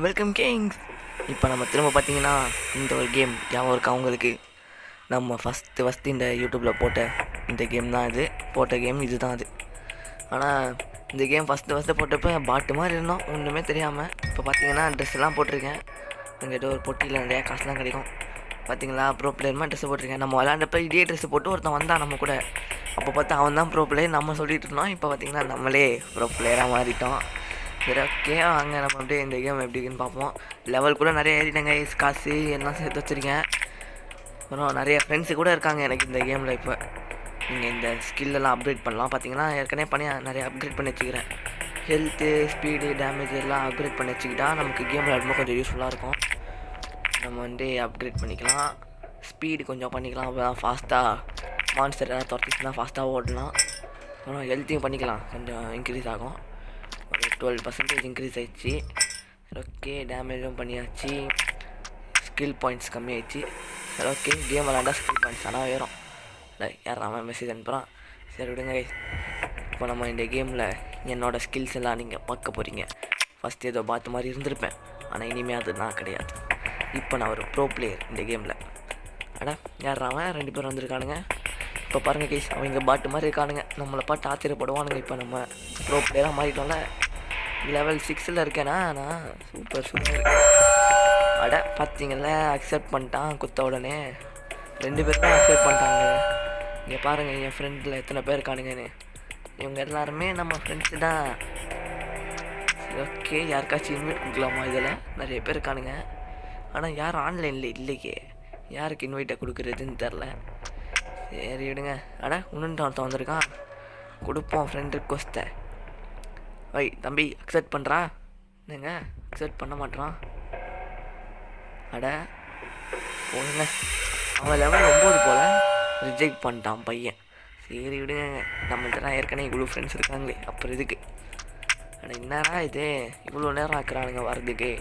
Welcome Kings. இப்போ நம்ம திரும்ப பார்த்தீங்கன்னா இந்த ஒரு கேம் ஞாபகம் இருக்கா அவங்களுக்கு? நம்ம ஃபஸ்ட்டு இந்த யூடியூப்பில் போட்ட இந்த கேம் தான் இது. போட்ட கேம் இது தான் அது. ஆனால் இந்த கேம் ஃபஸ்ட்டு போட்டப்போ பாட்டு மாதிரி இருந்தோம், ஒன்றுமே தெரியாமல். இப்போ பார்த்தீங்கன்னா ட்ரெஸ்லாம் போட்டிருக்கேன். எங்கிட்ட ஒரு பொட்டியில் நிறையா காசுலாம் கிடைக்கும். பார்த்தீங்களா, ப்ரோ பிளேயர்மா ட்ரெஸ்ஸு போட்டிருக்கேன். நம்ம விளாண்டப்ப இதே ட்ரெஸ்ஸு போட்டு ஒருத்தன் வந்தான் நம்ம கூட. அப்போ பார்த்தா அவன் தான் ப்ரோ பிளேயர் நம்ம சொல்லிட்டு இருந்தோம். இப்போ பார்த்தீங்கன்னா நம்மளே ப்ரோ பிளேயராக மாறிட்டோம். சரி, ஓகே, வாங்க நம்ம அப்படியே இந்த கேம் எப்படி இருக்குன்னு பார்ப்போம். லெவல் கூட நிறைய ஏறிட்டேங்க, காசு எல்லாம் சேர்த்து வச்சுருக்கேன். அப்புறம் நிறைய ஃப்ரெண்ட்ஸு கூட இருக்காங்க எனக்கு இந்த கேமில். இப்போ நீங்கள் இந்த ஸ்கில்லெல்லாம் அப்கிரேட் பண்ணலாம். பார்த்தீங்கன்னா ஏற்கனவே நிறைய அப்கிரேட் பண்ணி வச்சுக்கிறேன். ஹெல்த்து, ஸ்பீடு, டேமேஜ் எல்லாம் அப்கிரேட் பண்ணி வச்சுக்கிட்டா நமக்கு கேம் விளையாடும்போது கொஞ்சம் யூஸ்ஃபுல்லாக இருக்கும். நம்ம அப்கிரேட் பண்ணிக்கலாம். ஸ்பீடு கொஞ்சம் பண்ணிக்கலாம், அப்போ தான் ஃபாஸ்ட்டாக மான்ஸ்டர் எதாவது துரத்திச்சுன்னா ஃபாஸ்ட்டாக ஓடலாம். அப்புறம் ஹெல்த்தையும் பண்ணிக்கலாம், கொஞ்சம் இன்க்ரீஸ் ஆகும். ஒரு 12% இன்க்ரீஸ் ஆகிடுச்சு. ஓகே, டேமேஜும் பண்ணியாச்சு. ஸ்கில் பாயிண்ட்ஸ் கம்மியாகிடுச்சு. சரி, ஓகே, கேம் விளாண்டா ஸ்கில் பாயிண்ட்ஸ் ஆனால் வேறும். இல்லை, யாராம மெசேஜ் அனுப்புகிறான். சரி விடுங்க. இப்போ நம்ம இந்த கேமில் என்னோடய ஸ்கில்ஸ் எல்லாம் நீங்கள் பார்க்க போகிறீங்க. ஃபஸ்ட் ஏதோ பார்த்த மாதிரி இருந்திருப்பேன், ஆனால் இனிமேல் அது நான் கிடையாது. இப்போ நான் ஒரு ப்ரோ பிளேயர் இந்த கேமில். யாராம 2 பேர் வந்திருக்கானுங்க. இப்போ பாருங்கள் கைஸ், அவங்க பாட்டு மாதிரி இருக்கானுங்க. நம்மளை பாட்டு ஆச்சரியப்படுவானுங்க. இப்போ நம்ம ப்ரோ பிளேயராக மாறிட்டோம்ல. லெவல் 6 இருக்கேனா நான். சூப்பர். பார்த்தீங்கள, அக்செப்ட் பண்ணிட்டான் குத்த உடனே. 2 பேருமே அக்செப்ட் பண்ணிட்டாங்க. இங்கே பாருங்கள், என் ஃப்ரெண்டில் எத்தனை பேர் இருக்கானுங்கன்னு. இவங்க எல்லாருமே நம்ம ஃப்ரெண்ட்ஸு தான். ஓகே, யாருக்காச்சும் இன்வைட் கொடுக்கலாமா? இதில் நிறைய பேர் இருக்கானுங்க, ஆனால் யாரும் ஆன்லைனில் இல்லையே. யாருக்கு இன்வைட்டை கொடுக்குறதுன்னு தெரில. சரி விடுங்க. இன்னொன்று ஒருத்தன் வந்திருக்கான், கொடுப்போம் ஃப்ரெண்ட் ரிக்வஸ்ட்டை. தம்பி அக்செப்ட் பண்ணுறா? என்னங்க அக்செப்ட் பண்ண மாட்டான்? போடுங்க. அவன் லெவல் 9 போல் ரிஜெக்ட் பண்ணிட்டான் பையன். சரி விடுங்க, நம்மள்கிட்ட ஏற்கனவே இவ்வளோ ஃப்ரெண்ட்ஸ் இருக்காங்களே, அப்புறம் இதுக்கு. என்னடா இது இவ்வளோ நேரம் ஆக்குறானுங்க வர்றதுக்கு.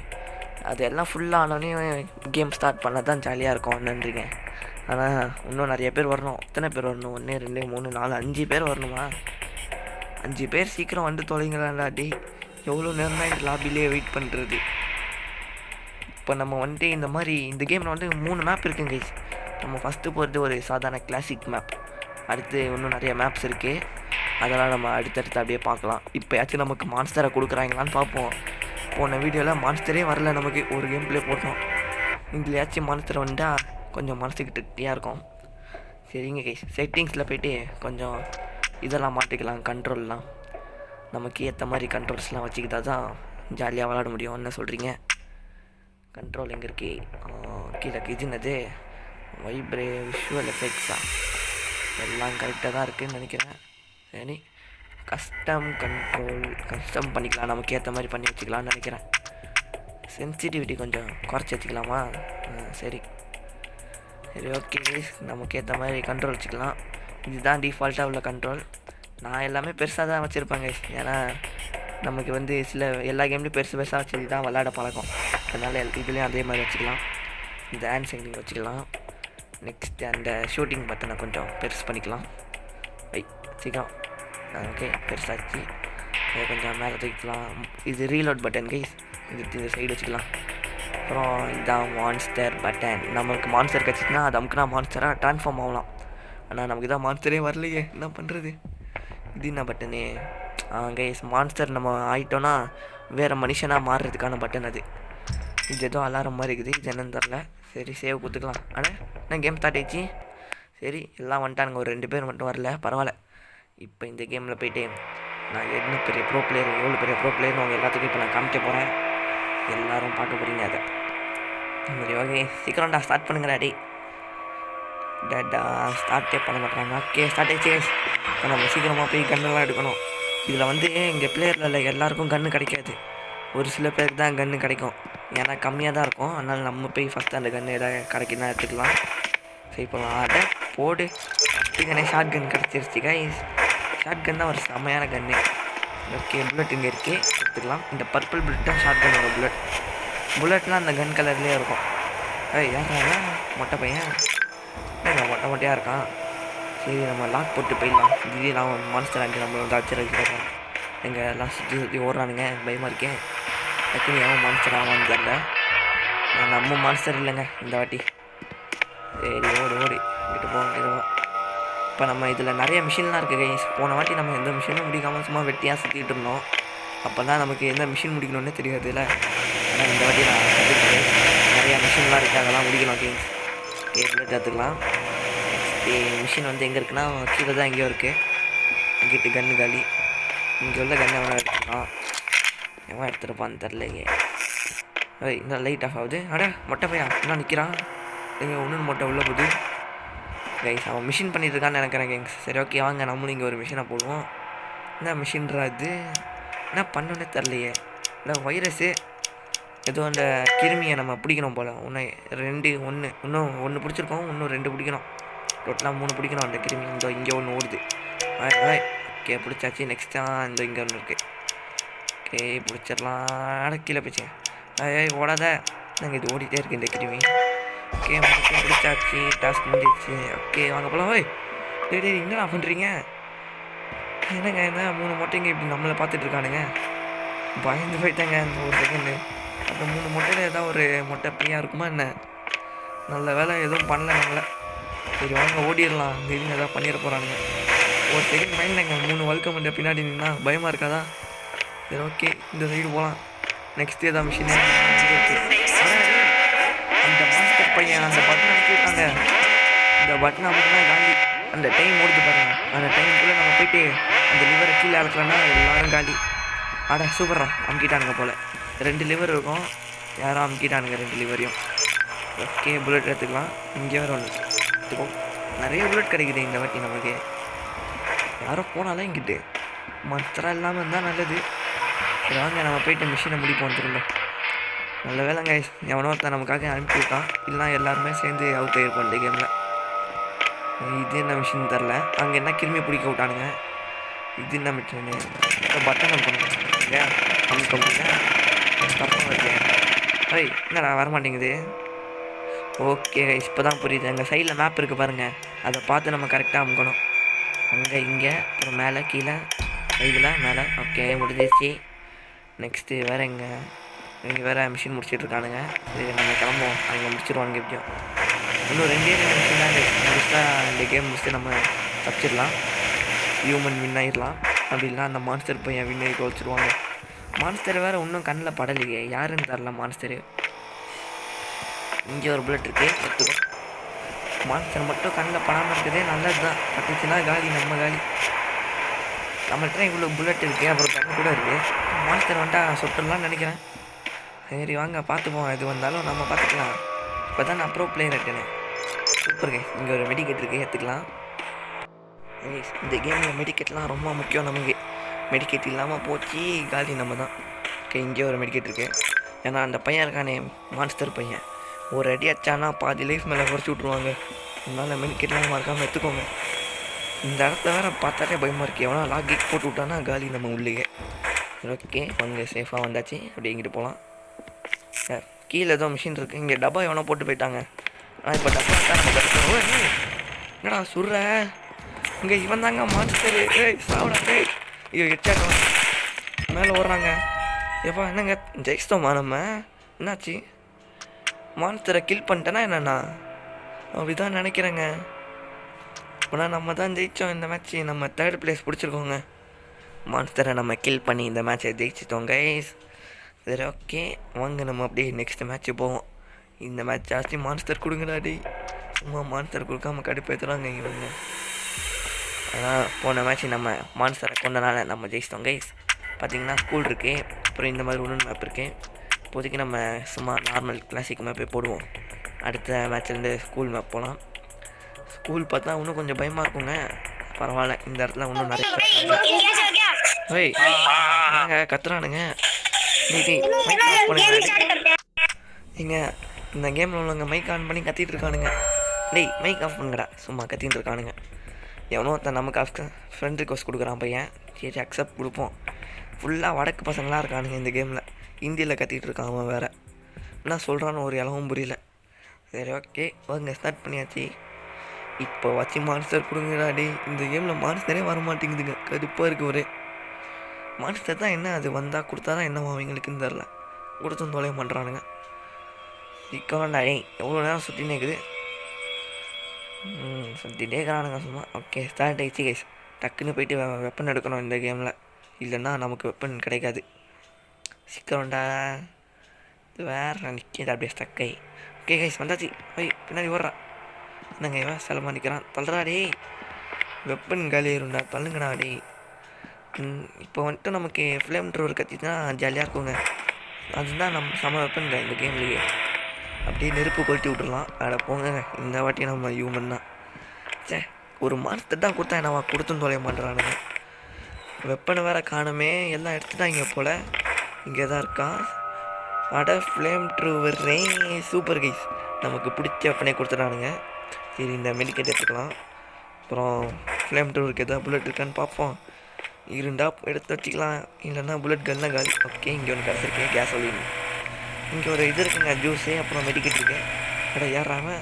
அது எல்லாம் ஃபுல்லானோடனே கேம் ஸ்டார்ட் பண்ணால் தான் ஜாலியாக இருக்கும். நன்றிங்க. ஆனால் இன்னும் நிறைய பேர் வரணும். எத்தனை பேர் வரணும்? 1 2 3 4 5 பேர் வரணுமா? 5 பேர் சீக்கிரம் வந்து தொலைங்களாண்டா. டே, எவ்வளோ நேரம் தான் இந்த லாபிலே வெயிட் பண்ணுறது. இப்போ நம்ம இந்த கேமில் 3 மேப் இருக்குங்க கைஸ். நம்ம ஃபஸ்ட்டு போகிறது ஒரு சாதாரண கிளாசிக் மேப். அடுத்து இன்னும் நிறைய மேப்ஸ் இருக்குது, அதெல்லாம் நம்ம அடுத்தடுத்து அப்படியே பார்க்கலாம். இப்போயாச்சும் நமக்கு மான்ஸ்டரை கொடுக்குறாங்களான்னு பார்ப்போம். போன வீடியோவில் மான்ஸ்டரே வரல, நமக்கு ஒரு கேம் ப்ளே போட்டோம். இதுலையாச்சும் மான்ஸ்டர் வந்தால் கொஞ்சம் மனசுக்கு திருப்தியாக இருக்கும். சரிங்க கைஸ், செட்டிங்ஸில் போய்ட்டு கொஞ்சம் இதெல்லாம் மாட்டிக்கலாம். கண்ட்ரோல்லாம் நமக்கு ஏற்ற மாதிரி கண்ட்ரோல்ஸ்லாம் வச்சுக்கிட்டா தான் ஜாலியாக விளாட முடியும். என்ன சொல்கிறீங்க? கண்ட்ரோல் எங்கே இருக்கு? கீழே கிஜினது விஷுவல் எஃபெக்ட்ஸா எல்லாம் கரெக்டாக தான் இருக்குதுன்னு நினைக்கிறேன். சரி, கஸ்டம் பண்ணிக்கலாம், நமக்கு ஏற்ற மாதிரி பண்ணி வச்சுக்கலான்னு நினைக்கிறேன். சென்சிட்டிவிட்டி கொஞ்சம் குறைச்சி வச்சுக்கலாமா? சரி, ஓகே, நமக்கு ஏற்ற மாதிரி கண்ட்ரோல் வச்சுக்கலாம். இதுதான் டிஃபால்ட்டாக உள்ள கண்ட்ரோல். நான் எல்லாமே பெருசாக தான் வச்சுருப்பாங்க, ஏன்னா நமக்கு எல்லா கேம்லேயும் பெருசாக வச்சு தான் விளாட பழக்கம். அதனால் இதுலேயும் அதே மாதிரி வச்சுக்கலாம். இந்த ஹேண்ட் சைனிங் வச்சுக்கலாம். நெக்ஸ்ட்டு அந்த ஷூட்டிங் பட்டனை கொஞ்சம் பெருசு பண்ணிக்கலாம். சீக்கிரம். ஓகே, பெருசாச்சு. அதை கொஞ்சம் மேலே தூக்கிக்கலாம். இது ரீலோட் பட்டன் கைஸ், இந்த சைடு வச்சுக்கலாம். அப்புறம் இதுதான் மான்ஸ்டர் பட்டன். நமக்கு மான்ஸ்டர் கிடச்சிச்சுன்னா அது அமுக்குனா மான்ஸ்டராக ட்ரான்ஸ்ஃபார்ம் ஆகலாம். ஆனால் நமக்கு தான் மான்ஸ்டரே வரலையே, என்ன பண்ணுறது? இது என்ன பட்டனு? கைஸ், மான்ஸ்டர் நம்ம ஆகிட்டோன்னா வேறு மனுஷனாக மாறுறதுக்கான பட்டன் அது. இது ஏதோ அலாரம் மாதிரி இருக்குது, இது என்னன்னு தெரில. சரி, சேவ் கொடுத்துக்கலாம். நான் கேம் ஸ்டார்ட் ஆகிடுச்சு. சரி, எல்லாம் வந்துட்டானுங்க, ஒரு 2 பேர் மட்டும் வரல, பரவாயில்ல. இப்போ இந்த கேமில் போய்ட்டு நான் எவ்வளோ பெரிய ப்ரோ பிளேயர்னு அவங்க எல்லாத்துக்கும் இப்போ நான் காமிக்க போகிறேன். எல்லோரும் பார்க்க போகிறீங்க அதை. சரி, ஓகே, சீக்கிரம்டா ஸ்டார்ட் பண்ணுங்கடா. ஸ்டார்ட்டே பண்ண மாட்டாங்க. ஓகே, ஸ்டார்ட் ஆகிடுச்சு. இப்போ நம்ம சீக்கிரமாக போய் கன்னெல்லாம் எடுக்கணும். இதில் இங்கே பிளேயரில் இல்லை எல்லாருக்கும் கன்று கிடைக்காது. ஒரு சில பேருக்கு தான் கன்று கிடைக்கும், ஏன்னா கம்மியாக தான் இருக்கும். அதனால் நம்ம போய் ஃபஸ்ட்டு அந்த கன்று எதாவது கிடைக்குன்னா எடுத்துக்கலாம். சரி, இப்போ போடு. கன்னே ஷார்ட் கன் கிடச்சிருச்சு கைஸ். ஷார்ட் கன் தான் ஒரு செம்மையான கன்று. ஓகே, புல்லட் இங்கே இருக்குது, எடுத்துக்கலாம். இந்த பர்பிள் புல்லட் தான் ஷார்ட் கன்னோட புல்லட்லாம் அந்த கன் கலர்லேயே இருக்கும். யாரா மொட்டை பையன்? மொட்டையாக இருக்கான். சரி, நம்ம லாக் போட்டு போயிடலாம். திடீர்னு மான்ஸ்டர் ஆண்டி நம்ம அடிச்சு எங்கள் எல்லாம் சுற்றி ஓடுறானுங்க, பயமாக இருக்கேன். டக்குனு எவன் மான்ஸ்டர் ஆவான்னு தெரில. நான் நம்ம மான்ஸ்டர் இல்லைங்க இந்த வாட்டி. சரி ஓடு ஓடி இங்கிட்டு போக. இப்போ நம்ம இதில் நிறைய மிஷின்லாம் இருக்குது கைஸ். போன வாட்டி நம்ம எந்த மிஷினும் முடிக்காமல் சும்மா வெட்டியாக சுற்றிட்டு இருந்தோம். அப்போ தான் நமக்கு எந்த மிஷின் முடிக்கணும்னே தெரியாது இல்லை. ஆனால் இந்த வாட்டி நான் கற்றுக்கிட்டேன். நிறையா மிஷின்லாம் இருக்குது, அதெல்லாம் முடிக்கணும் கைஸ். கேபிள் கற்றுக்கலாம். நெக்ஸ்ட்டு மிஷின் வந்து எங்கே இருக்குன்னா கீழே தான் எங்கேயோ இருக்குது. இங்கிட்டு கன்று காலி. இங்கே உள்ள கன்று அவனை எடுத்துக்கலாம். எவன் எடுத்துருப்பான்னு தெரிலையே. இன்னும் லைட் ஆஃப் ஆகுது. அட மொட்டை பையன் என்ன நிற்கிறான். எங்கே ஒன்று மொட்டை உள்ளே போகுது கைஸ். அவன் மிஷின் பண்ணிட்டு இருக்கான்னு நினைக்கிறேன் கைஸ். சரி ஓகே வாங்க நம்மளும் இங்கே ஒரு மிஷினை போடுவோம். என்ன மிஷின்றா இது, என்ன பண்ணோன்னே தெரிலையே. இல்லை வைரஸு ஏதோ அந்த கிருமியை நம்ம பிடிக்கணும் போல். இன்னும் ஒன்று பிடிச்சிருக்கோம், இன்னும் 2 பிடிக்கணும். டோட்டலாக 3 பிடிக்கணும் அந்த கிருமி. இங்கே ஒன்று ஓடுது. ஓகே பிடிச்சாச்சு. நெக்ஸ்ட் தான் இங்கே ஒன்று இருக்குது. ஓகே பிடிச்சிடலாம். கீழே போச்சு. ஓடாத. நாங்கள் இது ஓடிட்டே இருக்குது இந்த கிருமி. ஓகே மட்டும் பிடிச்சாச்சு. டாஸ்க் முடிஞ்சிச்சு. ஓகே வாங்க போகலாம். டேய் என்னடா பண்ணுறீங்க? என்னங்க என்ன 3 மொட்டைங்க இப்படி நம்மளை பார்த்துட்டு இருக்கானுங்க. பயந்து போயிட்டாங்க அந்த ஒரு செகண்டு. அந்த 3 மொட்டையில் ஏதாவது ஒரு மொட்டை பையன் இருக்குமா என்ன? நல்ல வேலை எதுவும் பண்ணல நம்மளை. சரி வாங்க ஓடிடலாம். திடீர்னு எதாவது பண்ணிட போகிறானுங்க. ஒரு செகண்ட் பயந்தாங்க. 3 வழுக்க மண்டை பின்னாடி நின்னா பயமாக இருக்காதா? சரி ஓகே இந்த சைடு போகலாம். நெக்ஸ்ட் ஏதாவது மிஷின் அந்த மாஸ்டர் பையன் அந்த பட்டன் அமுக்கிட்டாங்க. இந்த பட்டன் அமுக்கினா காலி. அந்த டைம் ஓடுது பாருங்க. அந்த டைமுக்குள்ளே நம்ம போயிட்டு அந்த லிவரை கீழே அழுக்கலன்னா எல்லாரும் காலி. சூப்பராக அமுக்கிட்டானுங்க போல். 2 லிவர் இருக்கும். யாரும் அமுக்கிட்டானுங்க 2 லிவரையும். ஓகே புல்லட் எடுத்துக்கலாம். இங்கே வேறு ஒன்று எடுத்துக்கோ. நிறைய புல்லட் கிடைக்குது இந்த வாட்டி நமக்கு. யாரும் போனாலும் இங்கிட்டு மற்ற இல்லாமல் இருந்தால் நல்லது. சரி வாங்க நம்ம போயிட்டு மிஷினை முடிப்போம் திரும்ப. நல்ல வேலைங்க எவனோ ஒருத்தன் நமக்காக அனுப்பி விட்டான். இல்லைனா எல்லாருமே சேர்ந்து அவுட் ஆகிருப்போம் இந்த கேமில். இது என்ன மிஷின் தெரில. அங்கே என்ன கிருமி பிடிக்க விட்டானுங்க. இது என்ன மிஷின் பட்டன் அமுக்கணுங்க. அமுக்கமுங்க தப்பாக இருக்கேன். என்னடா வரமாட்டேங்குது. ஓகே இப்போ தான் புரியுது. அங்கே சைடில் மேப் இருக்குது பாருங்கள். அதை பார்த்து நம்ம கரெக்டாக அமுக்கணும். அங்கே இங்கே அப்புறம் மேலே கீழே இதில் மேலே. ஓகே முடிஞ்சிச்சு. நெக்ஸ்ட்டு வேறு இங்கே வேறு மிஷின் முடிச்சிட்ருக்கானுங்க. இது நம்ம கிளம்புவோம். அங்கே முடிச்சிடுவானுங்க எப்படியும். இன்னும் 2 மிஷின் தான் முடிச்சா இந்த கேம் முடிச்சுட்டு நம்ம தப்பிச்சிடலாம். ஹியூமன் வின் ஆகிடலாம். அப்படி இல்லை அந்த மான்ஸ்டர் பையன் வின் ஆகிட்டு வச்சுருவாங்க. மான்ஸ்டர் வேறு இன்னும் கண்ணில் படலையே. யாருன்னு தரல மான்ஸ்டரு. இங்கே ஒரு புல்லட் இருக்குது எடுத்துக்கோ. மான்ஸ்டர் மட்டும் கண்ணில் படாமல் இருக்குதே நல்லது தான். பட்டுச்சுன்னா காலி நம்ம காலி. நம்மள்கிட்ட இவ்வளோ புல்லட் இருக்குது. அப்புறம் கண்ணு கூட இருக்குது. மான்ஸ்டர் வந்துட்டா சுட்டுடலான்னு நினைக்கிறேன். சரி வாங்க பார்த்துப்போம். எது வந்தாலும் நம்ம பார்த்துக்கலாம். இப்போ தான் நான் ப்ரோ பிளேயர் இருக்கேன்னு. சூப்பருங்க. இங்கே ஒரு மெடிக்கெட் இருக்குது எடுத்துக்கலாம். இந்த கேமில் மெடிக்கெட்லாம் ரொம்ப முக்கியம் நமக்கு. மெடிக்கெட் இல்லாமல் போச்சு காலி நம்ம தான். ஓகே இங்கே ஒரு மெடிக்கெட் இருக்குது. ஏன்னா அந்த பையன் இருக்கானே மான்ஸ்டர் பையன் ஒரு அடி அடிச்சானா பாதி லைஃப் மேலே குறைச்சி விட்ருவாங்க. அதனால் மெடிக்கெட்லாம் மறக்காமல் எடுத்துக்கோங்க. இந்த இடத்த வேறு பார்த்தாலே பயமாக இருக்குது. எவனா லாக் போட்டு விட்டானா காலி நம்ம உள்ளே. ஓகே வாங்க சேஃபாக வந்தாச்சு. அப்படி இங்கிட்டு போகலாம். கீழே ஏதோ மிஷின் இருக்குது. இங்கே டப்பா எவனோ போட்டு போயிட்டாங்க. ஆனால் இப்போ டப்பா என்னடா சுடுற. இங்கே இவன் தாங்க மான்ஸ்டரு. சாப்பிடா. ஐயோ எச்சாங்க மேலே ஓடுறாங்க. எப்பா என்னங்க ஜெயிச்சிட்டோமா நம்ம? என்னாச்சு மான்ஸ்டரை கில் பண்ணிட்டேன்னா என்னண்ணா? அப்படிதான் நினைக்கிறேங்க. இப்போனா நம்ம தான் ஜெயித்தோம் இந்த மேட்ச்சு. நம்ம 3rd பிளேஸ் பிடிச்சிருக்கோங்க. மான்ஸ்டரை நம்ம கில் பண்ணி இந்த மேட்சை ஜெயிச்சிட்டோம் கைஸ். சரி ஓகே வாங்க நம்ம அப்படியே நெக்ஸ்ட் மேட்ச்சு போவோம். இந்த மேட்ச் ஜாஸ்தி மான்ஸ்டர் கொடுங்கடாடி. சும்மா மான்ஸ்டர் கொடுக்காம கடுப்பேற்றுறாங்க இவங்க. ஆனால் போன மேட்ச்சு நம்ம மான்ஸ்டரை கொண்டனால நம்ம ஜெயிச்சிட்டோம் கைஸ். பார்த்திங்கன்னா ஸ்கூல் இருக்குது. அப்புறம் இந்த மாதிரி ஒன்று மேப் இருக்குது. இப்போதைக்கு நம்ம சும்மா நார்மல் கிளாசிக் மேப்பே போடுவோம். அடுத்த மேட்ச்லேருந்து ஸ்கூல் மேப் போகலாம். ஸ்கூல் பார்த்தா இன்னும் கொஞ்சம் பயமாக இருக்குங்க. பரவாயில்ல இந்த இடத்துல இன்னும் நிறைய நாங்கள் கத்துறானுங்க. இங்கே இந்த கேமில் உள்ளவங்க மைக் ஆன் பண்ணி கத்திட்டு இருக்கானுங்க. மைக் ஆஃப் பண்ணுங்கடா. சும்மா கத்திட்டு இருக்கானுங்க. எவனோ ஒருத்தன் நமக்கு ஃப்ரெண்ட் ரிக்வஸ்ட் கொடுக்குறான் பையன். சரி அக்செப்ட் கொடுப்போம். ஃபுல்லாக வடக்கு பசங்களாக இருக்கானுங்க இந்த கேமில். ஹிந்தியில் கத்திட்டு இருக்கான் அவன் வேறு. என்ன சொல்கிறான்னு ஒரு இளவும் புரியல. சரி ஓகே வாங்க ஸ்டார்ட் பண்ணியாச்சு. இப்போ வச்சு மான்ஸ்டர் கொடுங்கடாடி. இந்த கேமில் மான்ஸ்டரே வர மாட்டேங்குதுங்க. கடுப்பாக இருக்குது ஒரே. மான்ஸ்டர் தான் என்ன அது வந்தால் கொடுத்தா தான் என்னவோ அவங்களுக்குன்னு தெரில. கொடுத்தும் தொலைய பண்ணுறானுங்க. சீக்கிரம் எவ்வளோ நேரம் சுற்றினே இருக்குது. சுற்றிட்டே இருக்கிறானுங்க சும்மா. ஓகே ஸ்டார்ட் ஆகிடுச்சு கைஸ். டக்குன்னு போயிட்டு வெப்பன் எடுக்கணும் இந்த கேமில், இல்லைன்னா நமக்கு வெப்பன் கிடைக்காது. சீக்கிரம்டா. இது வேறு நிற்கிது அப்படியே ஸ்டக்கை. ஓகே கைஸ் வந்தாச்சு. பின்னாடி ஓடுறான். என்னங்க இவன் செலமாக நிற்கிறான். தள்ளுறா டே. வெப்பன் காலியாயிருண்டா, தள்ளுங்கடா டே. இப்போ வந்துட்டு நமக்கு ஃப்ளேம் த்ரோவர் கத்தி தான் ஜாலியாக இருக்குங்க. அதுதான் நம்ம செம வெப்பன்ங்க இந்த கேம்லேயே. அப்படியே நெருப்பு கொளுத்தி விட்டுடலாம். அதை போங்க, இந்த வாட்டி நம்ம ஹியூமன் தான். சே, ஒரு மாதத்தை தான் கொடுத்தா என்னவா கொடுத்தும் தொலைய பண்ணுறானுங்க. வெப்பனை வேறு காணுமே, எல்லாம் எடுத்துட்டாங்க போல். இங்கே தான் இருக்கான். Flame thrower super guys. நமக்கு பிடிச்ச வெப்பனே கொடுத்துட்டானுங்க. சரி, இந்த மெடிக்கெட் எடுத்துக்கலாம். அப்புறம் ஃப்ளேம் த்ரோவருக்கு எதாவது புல்லட் இருக்கான்னு பார்ப்போம். இருந்தா எடுத்து வச்சுக்கலாம், இல்லைன்னா புல்லட் கன்லாம் காலி. ஓகே, இங்கே ஒன்று கிடச்சிருக்கேன், கேஸ் ஒலின். இங்கே ஒரு இது இருக்குங்க, ஜூஸு, அப்புறம் மெடிக்கெட் இருக்கு. கடை ஏறாமல்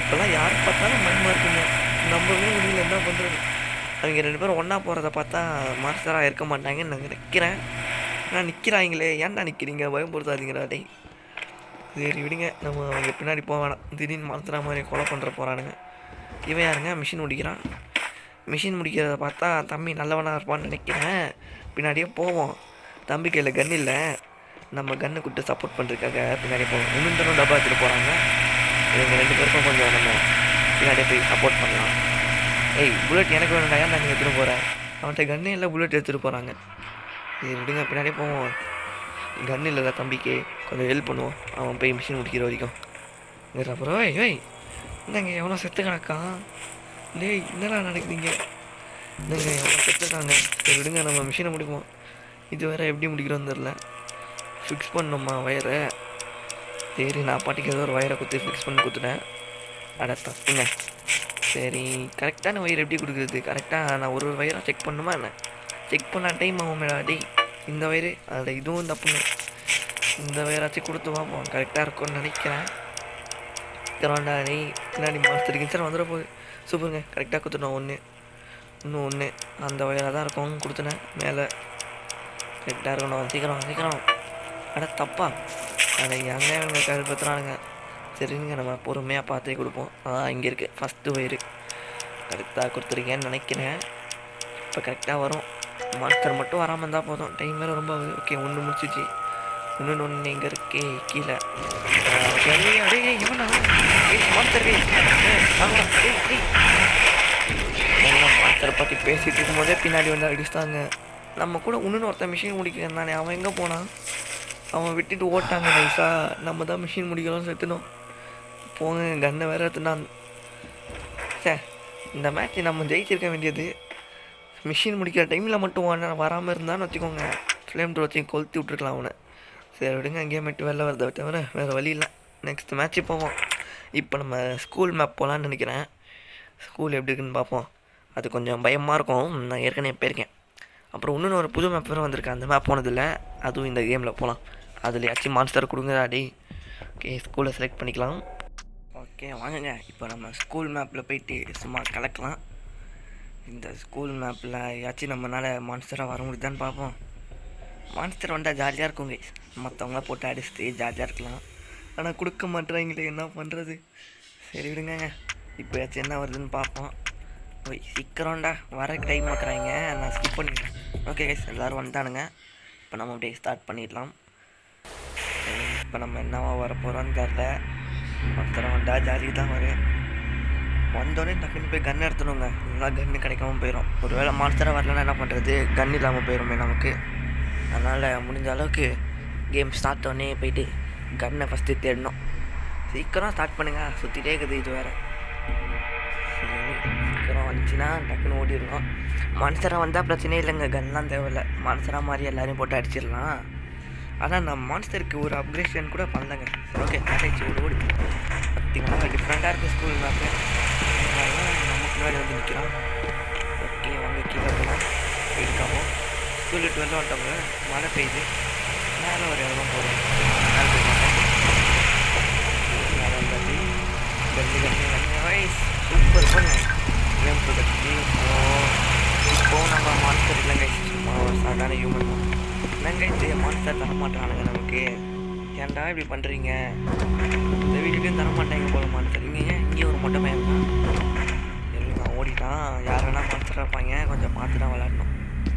இப்போல்லாம் யார் பார்த்தாலும் மயமாக இருக்குங்க. நம்பவே முடியல, என்ன பண்ணுறது. அவங்க 2 பேரும் ஒன்றா போகிறத பார்த்தா மாஸ்டராக இருக்க மாட்டாங்கன்னு நான் நிற்கிறேன். நான் நிற்கிறாங்களே, ஏன்டா நிற்கிறீங்க, பயன்படுத்தாதீங்கடா டே. சரி விடுங்க, நம்ம அவங்க பின்னாடி போக வேணாம். திடீர்னு மாஸ்டரா மாதிரி கொலை பண்ணுற போகிறானுங்க. இவன் யாருங்க மிஷின் முடிக்கிறான். மிஷின் முடிக்கிறத பார்த்தா தம்பி நல்லவனாக இருப்பான்னு நினைக்கிறேன். பின்னாடியே போவோம். தம்பி கையில் கன் இல்லை, நம்ம கன்னை கூப்பிட்டு சப்போர்ட் பண்ணுறதுக்காக பின்னாடியே போவோம். இன்னும் டப்பா எடுத்துகிட்டு போகிறாங்க. இவங்க 2 பேருக்கும் கொஞ்சம் நம்ம பின்னாடியே போய் சப்போர்ட் பண்ணலாம். புல்லட் எனக்கு வேணும்டா, ஏன் நான் எடுத்துகிட்டு போகிறேன். அவன்கிட்ட கன்னே இல்லை, புல்லட் எடுத்துகிட்டு போகிறாங்க. சரி விடுங்க, பின்னாடியே போவோம். கன் இல்லைல்ல தம்பிக்கு, கொஞ்சம் ஹெல்ப் பண்ணுவோம். அவன் போய் மிஷின் முடிக்கிற வரைக்கும். அப்புறம் என்னங்க எவ்வளோ செத்து கிடக்கான். டேய், என்னடா நடக்குதுங்க. இல்லைங்க எவ்வளோ செத்துருக்காங்க. சரி விடுங்க, நம்ம மிஷினை முடிப்போம். இது வேறு எப்படி முடிக்கிறோன்னு தெரில. ஃபிக்ஸ் பண்ணோம்மா வயரை. சரி, நான் பாட்டிக்கு ஏதோ ஒரு வயரை குத்தி ஃபிக்ஸ் பண்ணி கொடுத்துட்டேன். தப்புங்க. சரி, கரெக்டான வயர் எப்படி கொடுக்குறது? கரெக்டாக நான் ஒரு வயராக செக் பண்ணுமா என்ன? செக் பண்ண டைம் ஆகுமேடா டே. இந்த வயரு அதில் இதுவும் தப்புங்க. இந்த வயராச்சும் கொடுத்து பார்ப்போம், கரெக்டாக இருக்கும்னு நினைக்கிறேன். இருக்கிறான்டா டே. பின்னாடி மாஸ்டருக்கு சார் வந்துட போகுது. சூப்பருங்க, கரெக்டாக கொடுத்துட்டோம். இன்னும் ஒன்று அந்த வயராக தான் இருக்கும் கொடுத்துனேன். மேலே கரெக்டாக இருக்கணும். சீக்கிரம். தப்பா எங்கே இவங்க கருப்பத்துறானுங்க. சரிங்க, நம்ம பொறுமையாக பார்த்தே கொடுப்போம். இங்கே இருக்குது ஃபஸ்ட்டு வயிறு. கரெக்டாக கொடுத்துருக்கேன்னு நினைக்கிறேன். இப்போ கரெக்டாக வரும். மாஸ்டர் மட்டும் வராமல் இருந்தால் போதும். டைம் வேறு ரொம்ப ஆகுது. ஓகே, ஒன்று முடிச்சிச்சு. ஒன்று இங்கே இருக்கே கீழே. மாஸ்டர் மாஸ்டரை பற்றி பேசிகிட்டு இருக்கும்போதே பின்னாடி வந்து அடிச்சிட்டாங்க. நம்ம கூட இன்னொன்று ஒருத்தன் மிஷின் முடிக்கிறேன் தானே, அவன் எங்கே போனான்? அவன் விட்டுட்டு ஓட்டாங்க நைஸாக. நம்ம தான் மிஷின் முடிக்கலாம் செத்துனோம். போங்க, கன்னை வேறு எடுத்துனான். சே, இந்த மேட்ச் நம்ம ஜெயிச்சிருக்க வேண்டியது. மிஷின் முடிக்கிற டைமில் மட்டும் வராமல் இருந்தான்னு வச்சுக்கோங்க, ஃப்ளேம் த்ரோ வச்சு கொளுத்தி விட்டுருக்கலாம் அவனை. சரி விடுங்க, கேம் விட்டு வெளில வரதை தவிர வேறு வழி இல்லை. நெக்ஸ்ட் மேட்ச்சு போவோம். இப்போ நம்ம ஸ்கூல் மேப் போகலான்னு நினைக்கிறேன். ஸ்கூல் எப்படி இருக்குன்னு பார்ப்போம். அது கொஞ்சம் பயமாக இருக்கும், நான் ஏற்கனவே போயிருக்கேன். அப்புறம் இன்னொன்று ஒரு புது மேப் வேறு வந்திருக்கேன், அந்த மேப் போனதில்லை. அதுவும் இந்த கேமில் போகலாம். அதுலையாச்சும் மான்ஸ்டர் கொடுங்க அடி. ஓகே, ஸ்கூலை செலக்ட் பண்ணிக்கலாம். ஓகே வாங்குங்க, இப்போ நம்ம ஸ்கூல் மேப்பில் போயிட்டு சும்மா கலக்கலாம். இந்த ஸ்கூல் மேப்பில் ஏதாச்சும் நம்மளால் மான்ஸ்டராக வர முடியுதான்னு பார்ப்போம். மான்ஸ்டர் வந்தால் ஜாலியாக இருக்குங்க, மற்றவங்கள போட்டு அடிச்சுட்டு ஜாலியாக இருக்கலாம். ஆனால் கொடுக்க மாட்டேறாங்களே, என்ன பண்ணுறது. சரி விடுங்க, இப்போ ஏதாச்சும் என்ன வருதுன்னு பார்ப்போம். சீக்கிரம்டா, வர டைம் வைக்கிறாங்க, நான் ஸ்கிப் பண்ணிடுறேன். ஓகே கைஸ், எல்லோரும் வந்துட்டானுங்க. இப்போ நம்ம அப்படியே ஸ்டார்ட் பண்ணிடலாம். இப்போ நம்ம என்னவா வர போகிறோன்னு தெரில. ஒருத்தரம் வந்தா ஜாலி தான் வரும். வந்தோடனே டக்குன்னு போய் கன் எடுத்துணுங்க, இல்லைனா கன்று கிடைக்காம போயிடும். ஒரு வேளை மான்ஸ்டராக வரலன்னா என்ன பண்ணுறது, கன் இல்லாமல் போயிடுமே நமக்கு. அதனால் முடிஞ்ச அளவுக்கு கேம் ஸ்டார்ட் உடனே போயிட்டு கன்னை ஃபஸ்ட்டு தேடணும். சீக்கிரம் ஸ்டார்ட் பண்ணுங்கள், சுற்றிட்டே இருக்குது இது வேறு. சீக்கிரம் வந்துச்சுன்னா டக்குன்னு ஓடிடணும். மான்ஸ்டராக வந்தால் பிரச்சனையே இல்லைங்க, கன்லாம் தேவையில்லை. மான்ஸ்டராக மாதிரி எல்லோரையும் போட்டு அடிச்சிடலாம். ஆனால் நான் மான்ஸ்டருக்கு ஒரு அப்கிரேஷன் கூட பண்ணலைங்க. சரி ஓகே, ஆகிடுச்சு. ஓடி பார்த்திங்கன்னா டிஃப்ரெண்ட்டாக இருக்குது ஸ்கூல் மேப்பு. நமக்கு முன்னாடி வந்து நிற்கிறான். ஓகே வாங்க, கீழே போகலாம். போயிருக்காமோ ஸ்கூல் விட்டு வெளில வந்துட்டோங்க. மழை பெய்யுது, மேலே ஒரு இடமா போகிறோம். மேலே போய் மாட்டேன். மேலே வந்தாச்சு. சூப்பர் பண்ணு கேம் ப்ரொடக்டி. இப்போது நம்ம மான்ஸ்டர் இல்லைங்க, சும்மா ஒரு சாதாரண ஹியூமன் தான். என்னங்க இது மான்ஸ்டர் தர மாட்டானுங்க நமக்கு. ஏன்டா இப்படி பண்ணுறீங்க? இந்த வீட்டுக்கும் தர மாட்டேங்க போல மான்ஸ்டர். இங்கே ஒரு மொட்டை பையன் தான் நான் ஓடிட்டான். யார் வேணால் மான்ஸ்டராக இருப்பாங்க, கொஞ்சம் பார்த்து தான் விளாடணும்.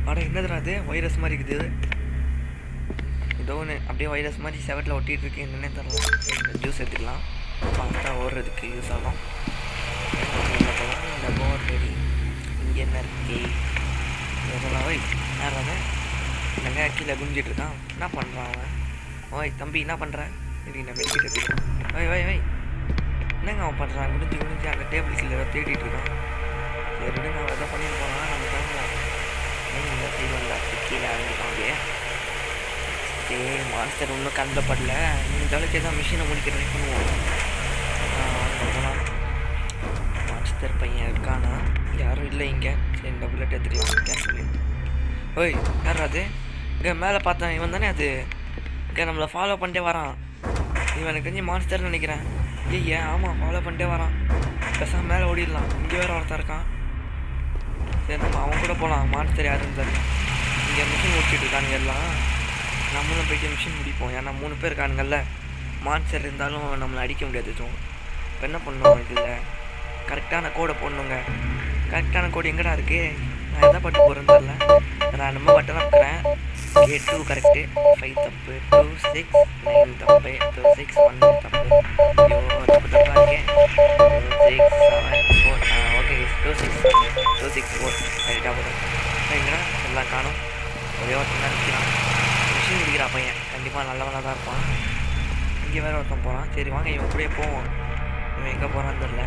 ஆனால் என்னதுடா அது வைரஸ் மாதிரி இருக்குது. ஏதோ ஒன்று அப்படியே வைரஸ் மாதிரி செவட்டில் ஒட்டிகிட்டு இருக்கு. என்னென்ன தரலாம். ஜூஸ் எடுத்துக்கலாம், பார்த்தா ஓடுறதுக்கு யூஸ் ஆகும். இந்த போர் ரெடி. இங்கே என்ன இருக்கு இதெல்லாம்? ஓய் யாராவது என்னங்க கீழே குஞ்சிட்டு இருக்கான். என்ன பண்ணுறான் அவன்? ஓய் தம்பி என்ன பண்ணுறேன்? சரி நான் மெடிக்கிட்டு எடுத்துக்கிறேன். ஓய் ஓய் ஓய் என்னங்க அவன் பண்ணுறான்? குடிஞ்சு அங்கே டேபிள் கீழே ஏதோ தேடிட்டு இருக்கான். சரி விடுங்க, அவன் எதோ பண்ணிட்டு போகிறான். நம்ம கிளம்பலாம். இந்த சைடு வந்தாச்சு, கீழே இறங்கிட்டோம். அப்படியே சரி மான்ஸ்டர் இன்னும் கண்ணில் படல. இந்த அளவுக்கு தான் மிஷினை முடிக்க ட்ரை பண்ணுவோம். போகலாம். மான்ஸ்டர் பையன் இருக்கானா? யாரும் இல்லை இங்கே. சரி இந்த புல்லட் எடுத்துக்கலாம். கேஸ். ஓய் யார் அது? இங்கே மேலே பார்த்தேன், இவன் தானே அது. இங்கே நம்மளை ஃபாலோ பண்ணிட்டே வரான். இவனுக்கு தெரிஞ்சு மான்ஸ்டர்னு நினைக்கிறேன். ஐயா ஆமாம், ஃபாலோ பண்ணிட்டே வரான். பெருசாக மேலே ஓடிடலாம். இங்கே வேறு ஒருத்தன் இருக்கான். சரி நம்ம அவன் கூட போகலாம். மான்ஸ்டர் யாருன்னு தெரியல. இங்கே மிஷின் முடிச்சுட்டு இருக்கானுங்க எல்லாம். நம்மளும் போய்ட்டு மிஷின் முடிப்போம். ஏன்னா 3 பேர் இருக்கானுங்கல்ல. மான்ஸ்டர் இருந்தாலும் நம்மளை அடிக்க முடியாது. இப்போ என்ன பண்ணணும்? இதில் கரெக்டான கோடை போடணுங்க. கரெக்டான கோடு எங்கடா இருக்குது? நான் எதை பட்டு போகிறேன்னு தெரில. நான் நம்ம பட்டன் வைக்கிறேன். A2 கரெக்டு, 5 தப்பு, 2 6 9 தப்பு, 2 6 1 தப்பு. ஐயோ தப்பு தப்பாக இருக்கேன். 2 6 7 4 ஓகே 2 6 2 6 4 ரைட்டாக போதும். எங்கடா எல்லாம் காணும். ஒரே ஒருத்தன் தான் நிற்கிறான். மிஷின் பிடிக்கிறா பையன். கண்டிப்பாக நல்லவனாக தான் இருப்பான். இங்கே வேறு ஒருத்தன் போகிறான். சரி வாங்க இவன் கூடயே போவோம். இவன் எங்கே போகிறான்னு தெரில.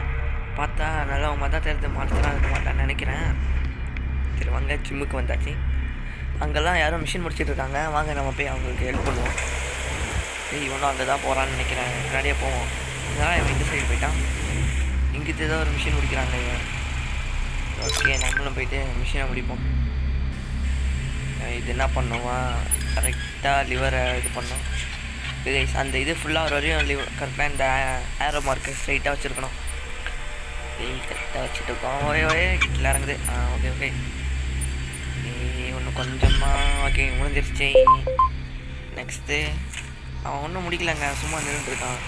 பார்த்தா நல்லவன் மாதிரி தான் தெரிஞ்ச மான்ஸ்டராக இருக்க மாட்டான்னு நினைக்கிறேன். சரி வாங்க ஜிம்முக்கு வந்தாச்சு. அங்கெல்லாம் யாரும் மிஷின் முடிச்சுட்டு இருக்காங்க. வாங்க நம்ம போய் அவங்களுக்கு ஹெல்ப் பண்ணுவோம். இவனும் அங்கே தான் போகிறான்னு நினைக்கிறேன். முன்னாடியே போவோம். இதெல்லாம் இவன் இந்த சைடு போயிட்டான். இங்கிட்டு ஏதோ ஒரு மிஷின் முடிக்கிறாங்க இவன். ஓகே நம்மளும் போயிட்டு மிஷினை முடிப்போம். இது என்ன பண்ணுவான்? கரெக்டாக லிவரை இது பண்ணோம். இது அந்த இது ஃபுல்லாக ஒரு வரையும் லிவர் கரெக்டாக இந்த ஏரோ மார்க்கை ஸ்ட்ரைட்டாக வச்சுருக்கணும். கரெக்டாக வச்சுட்டு இருக்கோம். ஓயே ஓயே கீழே இறங்குது. ஓகே ஓகே ஒன்று கொஞ்சமாக ஓகே முடிஞ்சிருச்சு. நெக்ஸ்ட்டு அவன் ஒன்றும் முடிக்கலைங்க, சும்மா நின்றுட்டுருக்கான்.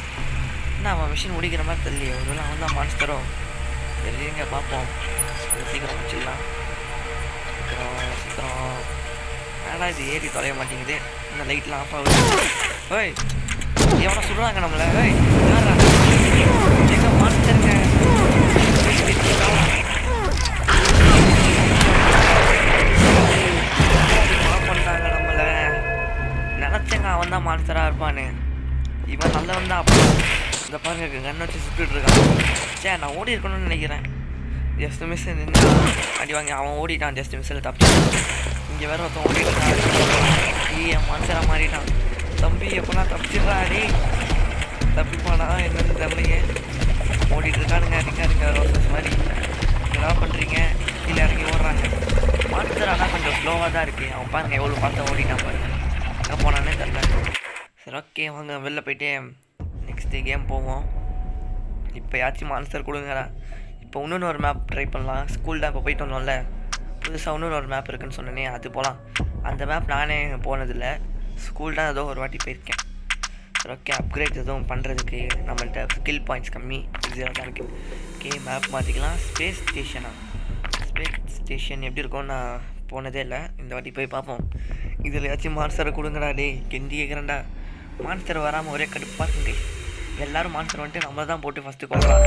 என்ன அவன் மிஷின் முடிக்கிற மாதிரி தெரியலையே. ஒரு வேளை அவன் தான் மான்ஸ்டரோ? தெரியலங்க, பார்ப்போம். சீக்கிரம் முடிச்சிடலாம். சீக்கிரம் வேணா இது ஏறி தொலைய மாட்டேங்குது. இந்த லைட்லாம் ஆஃப் ஆகுது. ஓய் எவனை சொல்கிறாங்க நம்மளை? ஓய் யாரா எங்கே மான்ஸ்டருங்க? பண்ணுறாங்க நம்மளை. நினச்சேங்க அவன் தான் மான்ஸ்டராக இருப்பான்னு. இவன் நல்லவன் தான். அப்போ இந்த பாருங்க கண்ணை வச்சு சுட்டுட்டு இருக்கான். சே நான் ஓடி இருக்கணும்னு நினைக்கிறேன். ஜஸ்ட் மிஸ் நின்று அடி வாங்கி அவன் ஓடிட்டான். ஜஸ்ட் மிஸ்ஸில் தப்பிச்சான். இங்கே வேறு ஒருத்தன் ஓடிட்டான். என் மான்ஸ்டராக மாறிட்டான். தம்பி எப்போலாம் தப்பிச்சிடுறா அடி. தப்பிப்பானா என்னன்னு தெரியலையே. ஓடிட்டு இருக்கானுங்க. இருக்காருங்க ரோசஸ் மாதிரி. என்ன பண்ணுறீங்க? கீழே இறங்கி ஓடுறாங்க. மான்ஸ்டர் ஆனால் கொஞ்சம் ஸ்லோவாக தான் இருக்குது. அவன் பாருங்க எவ்வளோ பார்த்து ஓடிட்டான் பாருங்க. எங்கே போனானே தெரில. சரி ஓகே வாங்க வெளில போயிட்டு நெக்ஸ்ட்டு கேம் போவோம். இப்போயாச்சும் மான்ஸ்டர் கொடுங்கடா. இப்போ இன்னொன்று ஒரு மேப் ட்ரை பண்ணலாம். ஸ்கூல் தான் இப்போ போயிட்டு வந்தோம்ல. புதுசாக இன்னொரு ஒரு மேப் இருக்குதுன்னு சொன்னேனே, அது போகலாம். அந்த மேப் நானே போனதில்லை. ஸ்கூல் தான் ஏதோ ஒரு வாட்டி போயிருக்கேன். சரி ஓகே அப்கிரேட் எதுவும் பண்ணுறதுக்கு நம்மள்கிட்ட ஸ்கில் பாயிண்ட்ஸ் கம்மி ஈஸியாக தான் இருக்குது. ஓகே மேப் மாற்றிக்கலாம். ஸ்பேஸ் ஸ்டேஷன் எப்படி இருக்கும்னு நான் போனதே இல்லை. இந்த வாட்டி போய் பார்ப்போம். இதில் ஏதாச்சும் மான்ஸ்டரை கொடுங்கடா. டே கெஞ்சி கேட்குறேன்டா. மான்ஸ்டர் வராமல் ஒரே கடுப்பாக இருக்குங்க. எல்லோரும் மான்ஸ்டர் வந்துட்டு நம்ம தான் போட்டு ஃபஸ்ட்டு கொள்ளலாம்.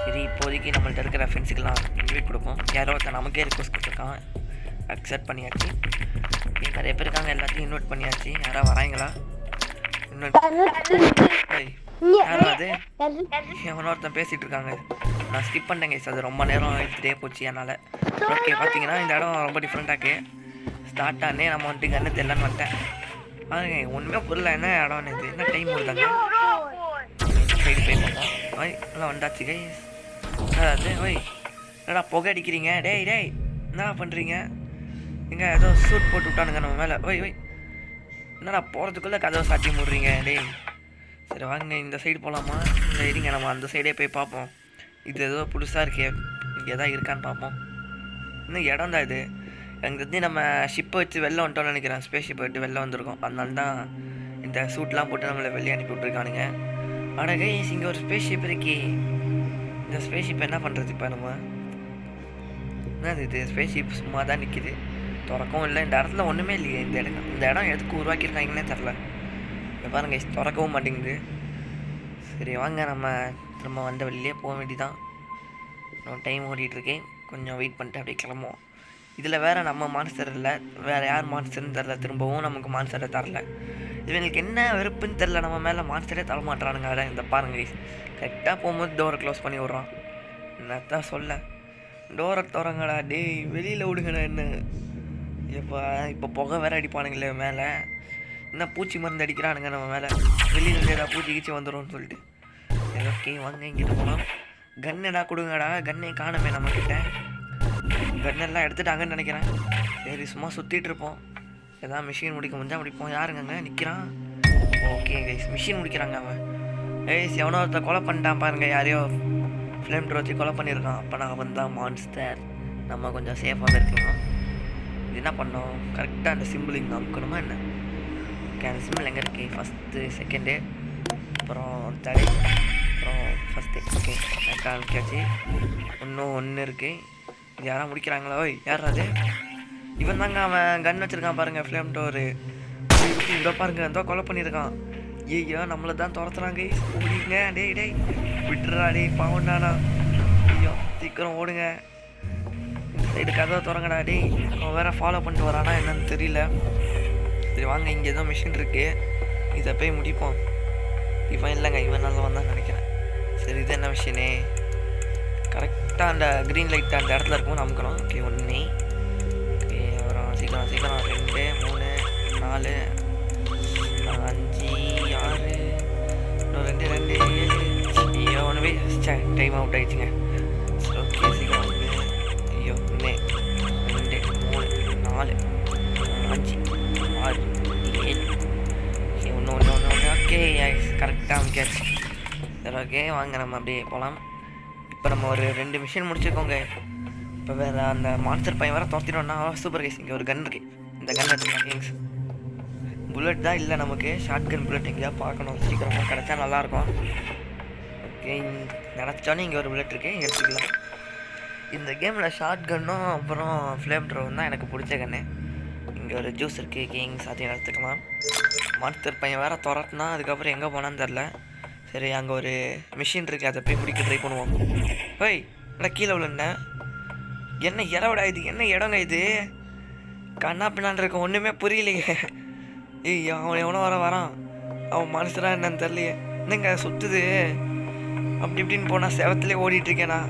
சரி இப்போதைக்கு நம்மள்ட்ட இருக்கிற ஃப்ரெண்ட்ஸுக்கெல்லாம் இன்வைட் கொடுப்போம். யாரோ ஒருத்தர் நமக்கே ரிக்வஸ்ட் கொடுத்துருக்கான். அக்செப்ட் பண்ணியாச்சு. நிறைய பேர் இருக்காங்க, எல்லாத்தையும் இன்வைட் பண்ணியாச்சு. யாராவது வராங்களா? யாராவது எவனோ ஒருத்தன் பேசிகிட்டு இருக்காங்க. நான் ஸ்கிப் பண்ணிட்டேங்க. அது ரொம்ப நேரம் எடுத்துகிட்டே போச்சு என்னால். ஓகே பார்த்தீங்கன்னா இந்த இடம் ரொம்ப டிஃப்ரெண்ட்டாக்கு. ஸ்டார்ட் ஆனே நம்ம வந்துட்டு கண்ணு தெரியலன்னு வந்துட்டேன். பாருங்க ஒன்றுமே புரியல என்ன இடம்னு. இது என்ன டைம் வருதாங்க? சைடு போய் பார்த்தோம். ஓய் எல்லாம் வந்தாச்சு கை. அதாவது ஓய் என்னடா புகை அடிக்கிறீங்க? டேய் என்னடா பண்ணுறீங்க? எங்கே ஏதோ சூட் போட்டு விட்டானுங்க நம்ம மேலே. ஓய் என்னடா போகிறதுக்குள்ளே கதவை சாட்டி மூடுறீங்க? டேய் சரி வாங்க இந்த சைடு போகலாமா? இல்லை இருங்க நம்ம அந்த சைடே போய் பார்ப்போம். இது ஏதோ புதுசாக இருக்கே, இங்கே எதாவது இருக்கான்னு பார்ப்போம். இன்னும் இடம் தான் இது. எனக்கு தெரிஞ்சு நம்ம ஷிப்பை வச்சு வெளில வந்துட்டோம்னு நினைக்கிறேன். ஸ்பேஸ் ஷிப்பை விட்டு வெளில வந்திருக்கோம். அதனால தான் இந்த சூட்லாம் போட்டு நம்மளை வெளியே அனுப்பி விட்ருக்கானுங்க. ஆனால் கைஸ் இங்கே ஒரு ஸ்பேஸ்ஷிப் இருக்கே. இந்த ஸ்பேஸ்ஷிப் என்ன பண்ணுறது இப்போ நம்ம? என்னது இது? ஸ்பேஸ்ஷிப் சும்மா தான் நிற்கிது, திறக்கவும் இல்லை. இந்த இடத்துல ஒன்றுமே இல்லையே. இந்த இடம் எதுக்கு உருவாக்கியிருக்காங்கன்னே தெரில. இப்போ பாருங்க கைஸ், திறக்கவும் மாட்டேங்குது. சரி வாங்க நம்ம திரும்ப வந்த வெளியே போக வேண்டியதான். நான் டைம் ஓடிட்டுருக்கேன், கொஞ்சம் வெயிட் பண்ணிட்டு அப்படியே கிளம்புவோம். இதில் வேறு நம்ம மான்ஸ்டர் இல்லை, வேறு யார் மான்ஸ்டர்னு தெரில. திரும்பவும் நமக்கு மான்ஸ்டரை தரல. இவங்களுக்கு என்ன வெறுப்புன்னு தெரில, நம்ம மேலே மான்ஸ்டரே தரமாட்டுறானுங்க. அதான் இந்த பாருங்க கரெக்டாக போகும்போது டோரை க்ளோஸ் பண்ணி விட்றான். என்னத்தான் சொல்ல, டோரை திறங்கடா டேய், வெளியில் விடுங்கடா. என்ன இப்போ புகை வேற அடிப்பானுங்களே மேலே. என்ன பூச்சி மருந்து அடிக்கிறானுங்க நம்ம மேலே, வெளியில் ஏதாவது பூச்சி கீச்சி வந்துடும்னு சொல்லிட்டு. சரி ஓகே வாங்க இங்கிட்ட போகலாம். கன்னடா கொடுங்கடா, கண்ணே காணுமே நம்மக்கிட்ட. கன்னெல்லாம் எடுத்துட்டாங்கன்னு நினைக்கிறேன். சரி சும்மா சுற்றிட்டு இருப்போம், எதாவது மிஷின் முடிக்க முடிஞ்சால் முடிப்போம். யாருங்க நிற்கிறான்? ஓகே கைஸ், மிஷின் முடிக்கிறாங்க அவன். கைஸ் எவனோ ஒருத்தர் கொலை பண்ணிட்டான் பாருங்க, யாரையோ ஃப்ளேம் த்ரோ வச்சு கொலை பண்ணியிருக்கான். அப்போ நான் அவன் தான் மான்ஸ்டர். நம்ம கொஞ்சம் சேஃபாக இருக்கலாம். இது என்ன பண்ணோம்? கரெக்டாக அந்த சிம்பிள் இங்கே அமுக்கணுமா என்ன? ஓகே, அந்த சிம்பிள் எங்கே இருக்குது? ஃபஸ்ட்டு, செகண்டு, அப்புறம் தேர்டு, அப்புறம் ஃபஸ்ட்டு. ஓகே கரெக்டாக அமுக்கியாச்சு. இன்னும் ஒன்று இருக்குது. இது யாராவது முடிக்கிறாங்களா? ஓய் யார் அது? இவன் தாங்க அவன் கன் வச்சுருக்கான் பாருங்கள், ஃப்ளேம் டோரு. இங்கே பாருங்க, எந்தோ கொலை பண்ணியிருக்கான். ஐயோ நம்மளை தான் துரத்துறாங்க. ஓடிங்க டேய் டேய், விட்டுறா டேய், பாவண்டானா. ஐயோ சீக்கிரம் ஓடுங்க, இந்த சைடு கதவை திறங்கடா டேய். அவன் வேறு ஃபாலோ பண்ணிட்டு வரானா என்னன்னு தெரியல. சரி வாங்க, இங்கே ஏதோ மிஷின் இருக்குது, இதை போய் முடிப்போம். இவன் இல்லைங்க, இவன் நல்லா வந்தான்னு நினைக்கிறேன். சரி இது என்ன மிஷினே? கரெக்டாக அந்த க்ரீன் லைட் அந்த இடத்துல இருக்கும், நமக்கணும். ஓகே ஒன்று. ஓகே அப்புறம் சீக்கிரம் சீக்கிரம் 2 3 4 5 6 இன்னும் 2 2 7. ஐயோ ஒன்று டைம் அவுட் ஆகிடுச்சுங்க. ஓகே சீக்கிரம் 1 ஐயோ 1 2 3 4 5 6 7. ஓகே ஒன்று. ஓகே கரெக்டாக அமைக்காச்சு. சரி ஓகே வாங்க நம்ம அப்படியே போகலாம். இப்போ நம்ம ஒரு 2 மிஷின் முடிச்சிருக்கோங்க. இப்போ வேறு அந்த மான்ஸ்டர் பையன் வேறு துரத்திட்டோம்னா சூப்பர் கைஸ். இங்கே ஒரு கன் இருக்குது, இந்த கன் எடுத்துக்கலாம் கிங்ஸ். புல்லட் தான் இல்லை நமக்கு, ஷார்ட் கன் புல்லட் எங்கேயா பார்க்கணும், சீக்கிரமாக கிடச்சா நல்லாயிருக்கும். ஓகே நினச்சோன்னே இங்கே ஒரு புல்லட் இருக்குது, எடுத்துக்கலாம். இந்த கேமில் ஷார்ட் கன்னும் அப்புறம் ஃப்ளேம் த்ரோவும் தான் எனக்கு பிடிச்ச கன்று. இங்கே ஒரு ஜூஸ் இருக்குது கிங்ஸ், அதையும் எடுத்துக்கலாம். மான்ஸ்டர் பையன் வேறு துரத்துனா அதுக்கப்புறம் எங்கே போனான்னு தெரில. சரி அங்கே ஒரு மிஷின் இருக்குது, அதை போய் முடிக்க ட்ரை பண்ணுவோம். ஓய் இல்லை கீழே விழுந்தேன். என்ன இடவிடா இது? என்ன இடங்க இது? கண்ணா பின்னான் இருக்க ஒன்றுமே புரியலையே. ஏய் அவன் எவனோ வரான், அவன் மனுஷனா என்னன்னு தெரியலையே. என்னங்க சுற்றுது அப்படி இப்படின்னு போனால் சேவத்துலேயே ஓடிட்டுருக்கேண்ணா.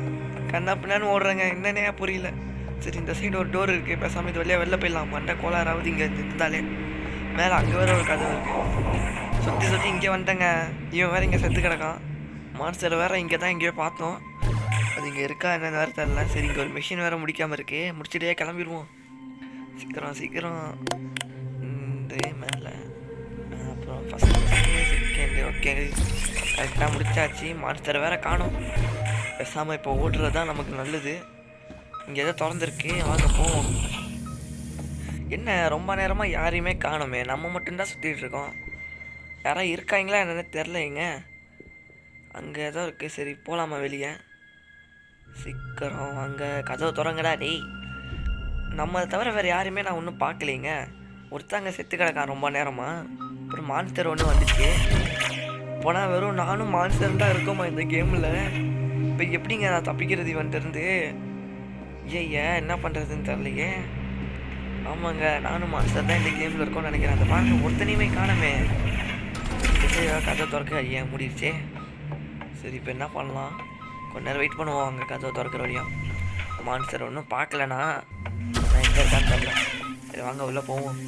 கண்ணா பின்னான்னு ஓடுறேங்க, என்னன்னே புரியல. சரி இந்த சைடு ஒரு டோர் இருக்குது, பேசாமல் இது வழியாக வெளில போயிடலாம். மண்டை கோளாறாவது இங்கே இருந்தாலே. மேலே அங்கே வேறு ஒரு கதவு இருக்குது. சுற்றி இங்கே வந்துட்டேங்க. இவன் வேறு இங்கே செத்து கிடக்கான். மான்ஸ்டர் வேறு இங்கே தான் எங்கேயோ பார்த்தோம், அது இங்கே இருக்கா என்னன்னு வேறு தெரில. சரி இங்கே ஒரு மிஷின் வேறு முடிக்காமல் இருக்கே, முடிச்சுட்டே கிளம்பிடுவோம். சீக்கிரம் இந்த மேலே அப்புறம் ஃபஸ்ட்டு செகண்டு. ஓகே கரெக்டாக முடிச்சாச்சு. மான்ஸ்டர் வேறு காணும். பேசாமல் இப்போ ஓடுறது தான் நமக்கு நல்லது. இங்கே எதோ திறந்துருக்கு, வாங்க போவோம். என்ன ரொம்ப நேரமாக யாரையுமே காணுமே, நம்ம மட்டும்தான் சுற்றிட்டு இருக்கோம். யாராவது இருக்காங்களா என்னென்னு தெரிலைங்க. அங்கே ஏதோ இருக்குது. சரி போகலாமா வெளியே? சீக்கிரம் அங்கே கதவை திறங்கடா டேய். நம்ம தவிர வேறு யாரையுமே நான் ஒன்றும் பார்க்கலைங்க. ஒருத்தாங்க செத்து கிடக்கான் ரொம்ப நேரமாக. அப்புறம் மான்ஸ்டர் ஒன்று வந்துச்சு. போனால் வெறும் நானும் மான்ஸ்டர் தான் இருக்கோமா இந்த கேமில். இப்போ எப்படிங்க நான் தப்பிக்கிறது இவன்ட்டு? ஏன் என்ன பண்ணுறதுன்னு தெரிலையே. ஆமாங்க நானும் மான்ஸ்டர் தான் இந்த கேமில் இருக்கோன்னு நினைக்கிறேன். அந்த பாருங்க ஒருத்தனையுமே காணமே. கதை திறக்க ஏன் முடிடுச்சே. சரி இப்போ என்ன பண்ணலாம்? கொஞ்ச நேரம் வெயிட் பண்ணுவோம் அங்கே கதவை திறக்கிற வழியாக. மான்ஸ்டர் ஒன்றும் பார்க்கலண்ணா, நான் எங்கே இருக்கான்னு தெரியல. சரி வாங்க உள்ளே போவோம்.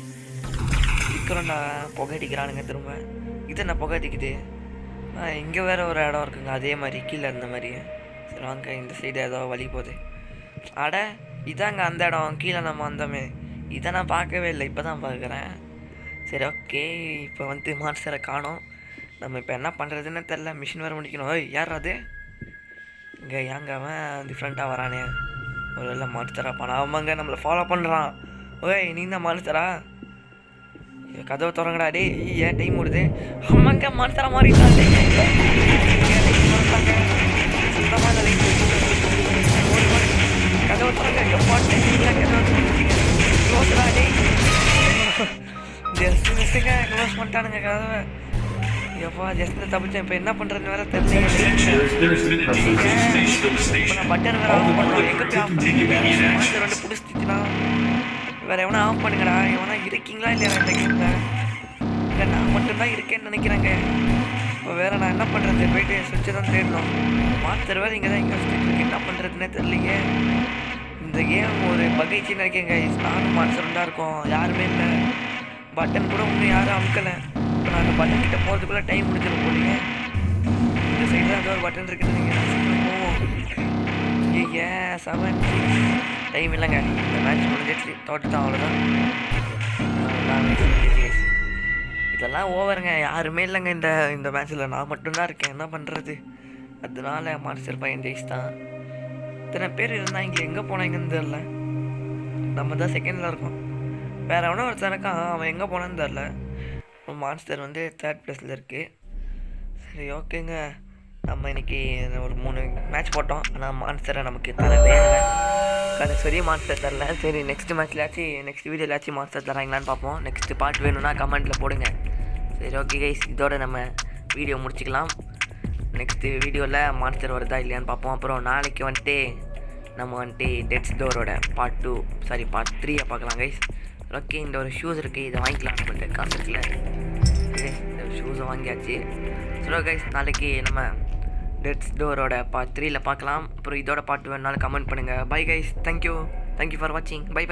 சீக்கிரம்டா, புகை அடிக்கிறானுங்க திரும்ப. இது என்ன புகை அடிக்குது? இங்கே வேறு ஒரு இடம் இருக்குங்க அதே மாதிரி கீழே இருந்த மாதிரி. சரி வாங்க இந்த சைடு ஏதோ வழி போகுது. அட இதாங்க அந்த இடம் கீழே நம்ம வந்தோமே. இதை நான் பார்க்கவே இல்லை, இப்போ தான் பார்க்குறேன். சரி ஓகே இப்போ வந்து மான்ஸ்டரை காணோம். நம்ம இப்போ என்ன பண்ணுறதுன்னு தெரில. மிஷின் வேறு முடிக்கணும். ஓய் யார் அது? இங்கே ஏங்க அவன் டிஃப்ரெண்ட்டாக வரானே, ஒரு வேலை மான்ஸ்டரா பண்ண. ஆமாங்க நம்மளை ஃபாலோ பண்ணுறான். ஓய் நீ தான் மான்ஸ்டரா? கதவை திறங்கடா டே. ஏன் டைம் ஓடுது? ஆமாங்க மனசர மாறிட்டாங்க. சுத்தமாக கதவை திறங்க. எப்பா க்ளோஸ்டா டே. ஜஸ்ட் மிஸ்ஸுங்க க்ளோஸ் பண்ணிட்டானுங்க கதவை. எப்பா ஜஸ்ட் தப்பிச்சேன். இப்போ என்ன பண்ணுறதுன்னு வேற தெரியல. நான் பட்டன் வேறு ஆஃப் பண்ணுறோம். எங்கே போய் ஆஃப் பண்ணுறேன்? மாஸ்டர் வந்து பிடிச்சிச்சுன்னா வேறு எவனா ஆஃப் பண்ணுங்கடா. எவனா இருக்கீங்களா இல்லையா இந்த கேமில்? இல்லை நான் மட்டும்தான் இருக்கேன்னு நினைக்கிறேங்க. இப்போ வேறு நான் என்ன பண்ணுறது? போயிட்டு சுவிட்சை தான் தேடணும். மாஸ்டர் வேறு இங்கே தான் இங்கே வச்சுட்டு என்ன பண்ணுறதுன்னே தெரியலையே. இந்த கேம் ஒரு பகைச்சின்னு இருக்கேங்க. நானும் மாஸ்டர் தான் இருக்கோம், யாருமே இல்லை. பட்டன் கூட இன்னும் யாரும் அமுக்கலை. இப்போ நான் அந்த பட்டன் கிட்ட போகிறதுக்குள்ளே டைம் முடிஞ்சிடும் போலீங்க. இந்த சைடில் அந்த ஒரு பட்டன் இருக்குன்னு நீங்கள் போவோம். ஏ 7 டைம் இல்லைங்க. இந்த மேட்ச் முடிஞ்சிடுச்சு, தோட்டத்தான் அவ்வளோதான். இதெல்லாம் ஓவருங்க. யாருமே இல்லைங்க இந்த மேட்ச்சில். நான் மட்டும்தான் இருக்கேன், என்ன பண்ணுறது? அதனால மாஸ்டர் பையன் ஜெயிச்சிட்டான். இத்தனை பேர் இருந்தால் இங்கே எங்கே போனாங்கன்னு தெரில. நம்ம தான் செகண்டில் இருக்கோம். வேறு எவனோ ஒருத்தன் இருக்கான், அவன் எங்கே போனான்னு தெரில. மான்ஸ்டர் வந்து 3rd பிளேஸில் இருக்குது. சரி ஓகேங்க, நம்ம இன்றைக்கி ஒரு 3 மேட்ச் போட்டோம். ஆனால் மான்ஸ்டரை நமக்கு தரவே இல்லை. கடைசி மான்ஸ்டர் தரல. சரி நெக்ஸ்ட் மேட்ச்லாச்சும் நெக்ஸ்ட் வீடியோலாச்சும் மான்ஸ்டர் தராங்களான்னு பார்ப்போம். நெக்ஸ்ட் பார்ட் வேணும்னா கமெண்ட்டில் போடுங்க. சரி ஓகே கைஸ், இதோட நம்ம வீடியோ முடிச்சிக்கலாம். நெக்ஸ்ட் வீடியோவில் மான்ஸ்டர் வருதா இல்லையான்னு பார்ப்போம். அப்புறம் நாளைக்கு வந்துட்டு நம்ம வந்துட்டு டெட்ஸ் டோரோட பார்ட் 3 பார்க்கலாம் கைஸ். ஓகே, இந்த ஒரு ஷூஸ் இருக்குது, இதை வாங்கிக்கலாம். பட் காசு இருக்குல்ல, இந்த ஷூஸை வாங்கியாச்சு. சரி கைஸ், நாளைக்கு நம்ம டெட்ஸ் டோரோட பார்ட் 3 பார்க்கலாம். அப்புறம் இதோட பார்ட் வேணுனாலும் கமெண்ட் பண்ணுங்கள். பை கைஸ், தேங்க்யூ ஃபார் வாட்சிங். பை.